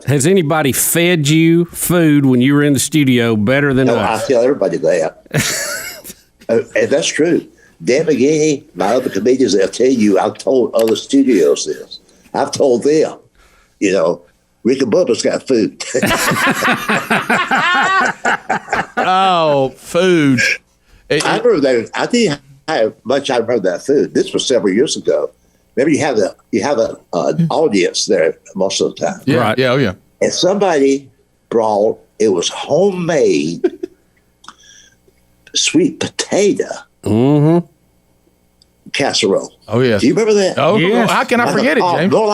Has anybody fed you food when you were in the studio better than us? I tell everybody that. And that's true. Dan McGinney, my other comedians, they'll tell you, I've told other studios this. I've told them, Rick and Bubba's got food. Oh, food. I remember that. I think how much I remember that food. This was several years ago. Remember, you have an audience there most of the time. Yeah, Right. yeah, oh yeah. And somebody brought, it was homemade sweet potato casserole. Oh yeah. Do you remember that? Oh, Yes. how can I forget it, James? Not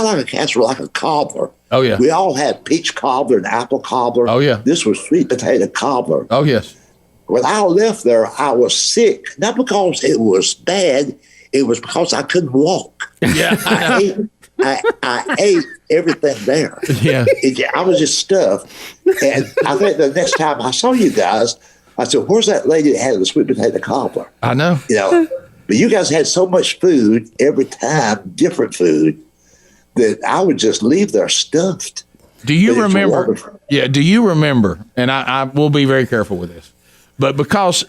like a casserole, like a cobbler. Oh yeah. We all had peach cobbler and apple cobbler. Oh, yeah. This was sweet potato cobbler. Oh yes. When I left there, I was sick. Not because it was bad, it was because I couldn't walk. Yeah. I ate everything there. Yeah. I was just stuffed. And I think the next time I saw you guys, I said, where's that lady that had the sweet potato cobbler? I know. But you guys had so much food every time, different food, that I would just leave there stuffed. Do you But it's remember? wonderful. Yeah. Do you remember? And I will be very careful with this, but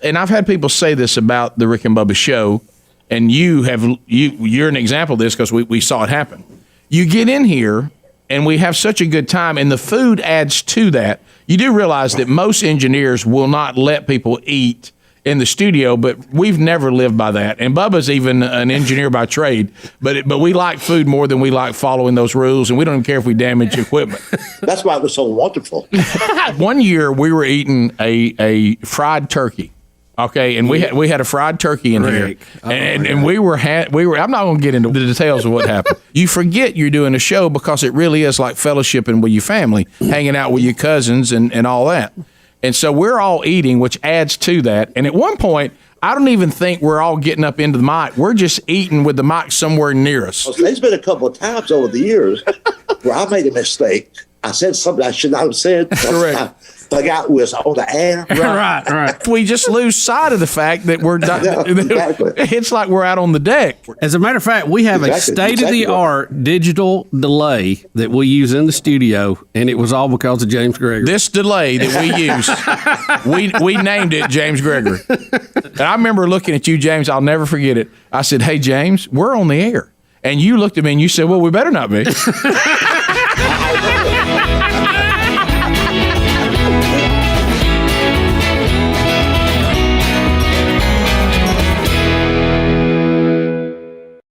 and I've had people say this about the Rick and Bubba show, and you're an example of this because we saw it happen. You get in here and we have such a good time, and the food adds to that. You do realize that most engineers will not let people eat in the studio, but we've never lived by that. And Bubba's even an engineer by trade, but we like food more than we like following those rules, and we don't even care if we damage equipment. That's why it was so wonderful. One year we were eating a fried turkey. Okay, and we had a fried turkey in here, and we were. I'm not going to get into the details of what happened. You forget you're doing a show because it really is like fellowshipping with your family, hanging out with your cousins, and all that. And so we're all eating, which adds to that. And at one point, I don't even think we're all getting up into the mic. We're just eating with the mic somewhere near us. There's been a couple of times over the years where I made a mistake. I said something I should not have said. Correct. The guy was on the air. Right. We just lose sight of the fact that we're exactly. It's like we're out on the deck. As a matter of fact, we have a state-of-the-art digital delay that we use in the studio, and it was all because of James Gregory. This delay that we use, we named it James Gregory. And I remember looking at you, James. I'll never forget it. I said, "Hey, James, we're on the air." And you looked at me and you said, "Well, we better not be."